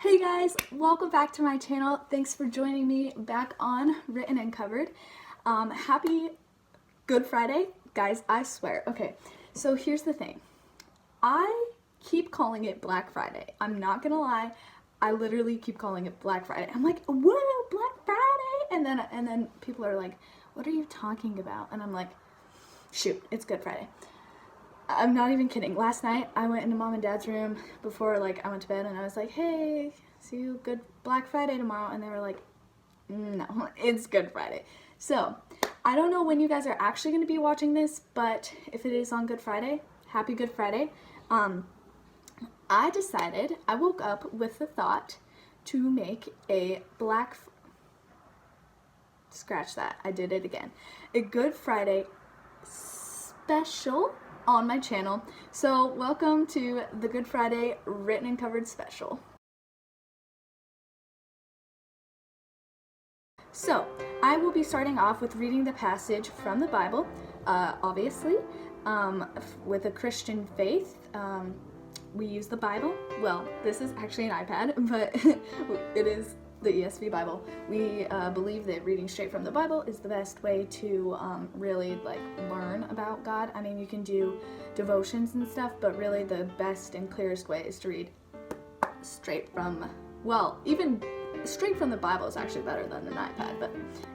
Hey guys, welcome back to my channel. Thanks for joining me back on Written and Covered. Happy Good Friday. Guys, I swear. Okay, so here's the thing. I keep calling it Black Friday. I'm not gonna lie. I literally keep calling it Black Friday. I'm like, whoa, Black Friday! And then people are like, what are you talking about? And I'm like, shoot, it's Good Friday. I'm not even kidding. Last night, I went into mom and dad's room before I went to bed, and I was like, hey, see you good Black Friday tomorrow. And they were like, no, it's Good Friday. So, I don't know when you guys are actually going to be watching this, but if it is on Good Friday, happy Good Friday. I woke up with the thought to make a scratch that, I did it again. A Good Friday special on my channel. So welcome to the Good Friday Written and Covered special. So I will be starting off with reading the passage from the Bible, obviously, with a Christian faith. We use the Bible. Well, this is actually an iPad, but it is the ESV Bible. We believe that reading straight from the Bible is the best way to really learn about God. I mean, you can do devotions and stuff, but really the best and clearest way is to read straight from, even straight from the Bible is actually better than an iPad.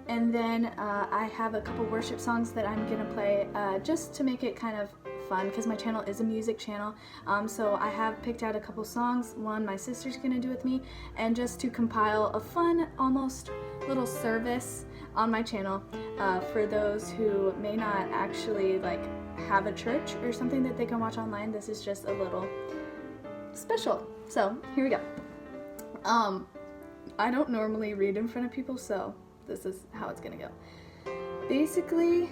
And then I have a couple worship songs that I'm gonna play just to make it kind of fun, because my channel is a music channel. So I have picked out a couple songs, one my sister's gonna do with me, and just to compile a fun, almost little service on my channel for those who may not actually have a church or something that they can watch online. This is just a little special. So here we go. I don't normally read in front of people, so this is how it's gonna go. Basically,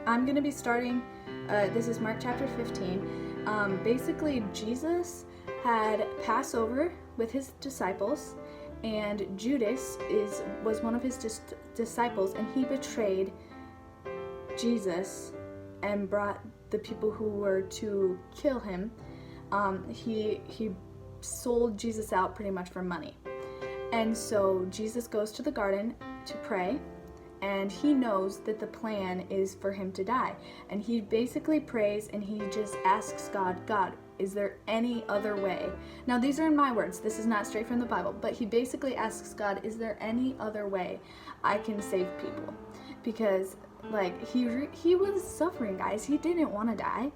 I'm gonna be starting, this is Mark chapter 15. Basically, Jesus had Passover with his disciples, and Judas was one of his disciples, and he betrayed Jesus and brought the people who were to kill him. He sold Jesus out pretty much for money. And so Jesus goes to the garden to pray, and he knows that the plan is for him to die. And he basically prays, and he just asks God, is there any other way? Now, these are in my words. This is not straight from the Bible, but he basically asks God, is there any other way I can save people? Because he was suffering, guys. He didn't want to die,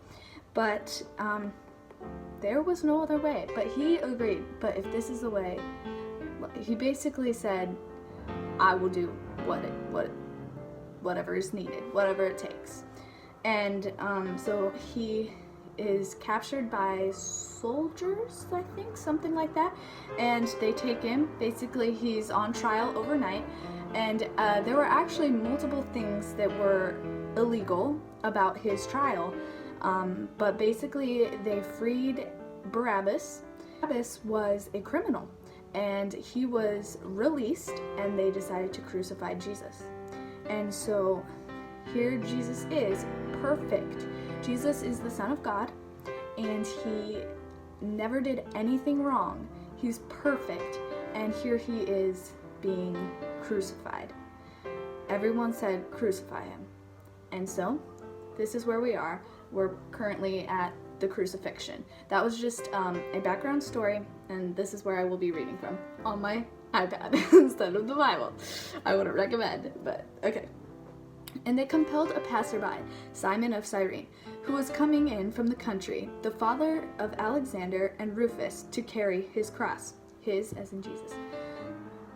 but there was no other way. But he agreed. But if this is the way, he basically said, I will do whatever is needed, whatever it takes. And so he is captured by soldiers, I think, something like that, and they take him. Basically, he's on trial overnight, and there were actually multiple things that were illegal about his trial, but basically they freed Barabbas. Barabbas was a criminal, and he was released, and they decided to crucify Jesus. And so here Jesus is perfect. Jesus is the Son of God, and he never did anything wrong. He's perfect, and here he is being crucified. Everyone said, crucify him. And so this is where we are. We're currently at the crucifixion. That was just a background story, and this is where I will be reading from on my iPad instead of the Bible. I wouldn't recommend, but okay. And they compelled a passerby, Simon of Cyrene, who was coming in from the country, the father of Alexander and Rufus, to carry his cross, his as in Jesus.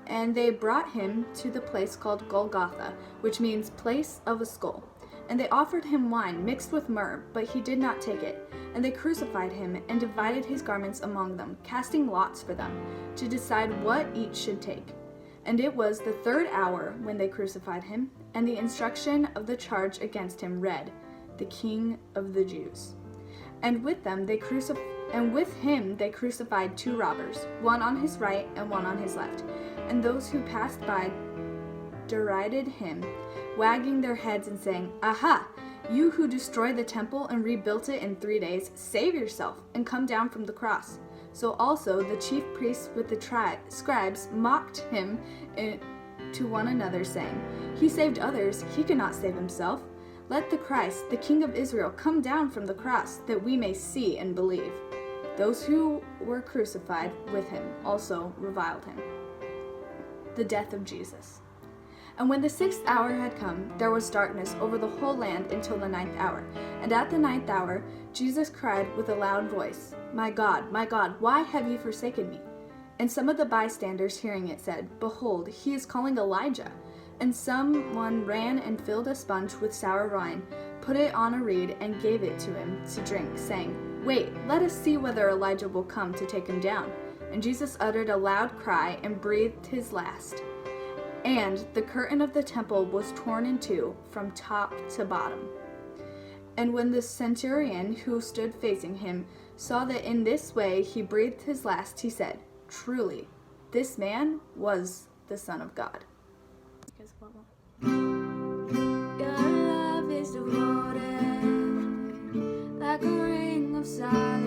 And they brought him to the place called Golgotha, which means place of a skull. And they offered him wine mixed with myrrh, but he did not take it. And they crucified him and divided his garments among them, casting lots for them, to decide what each should take. And it was the 3rd hour when they crucified him, and the instruction of the charge against him read, "The King of the Jews." And with him they crucified 2 robbers, one on his right and one on his left. And those who passed by derided him, wagging their heads and saying, "Aha! You who destroyed the temple and rebuilt it in 3 days, save yourself and come down from the cross. So also the chief priests with the scribes mocked him to one another, saying, "He saved others, he cannot save himself. Let the Christ, the King of Israel, come down from the cross, that we may see and believe." Those who were crucified with him also reviled him. The death of Jesus. And when the 6th hour had come, there was darkness over the whole land until the 9th hour. And at the 9th hour, Jesus cried with a loud voice, my God, why have you forsaken me?" And some of the bystanders hearing it said, "Behold, he is calling Elijah." And someone ran and filled a sponge with sour wine, put it on a reed, and gave it to him to drink, saying, "Wait, let us see whether Elijah will come to take him down." And Jesus uttered a loud cry and breathed his last. And the curtain of the temple was torn in two from top to bottom. And when the centurion who stood facing him saw that in this way he breathed his last, he said, "Truly, this man was the Son of God." Your love is devoted like a ring of silence.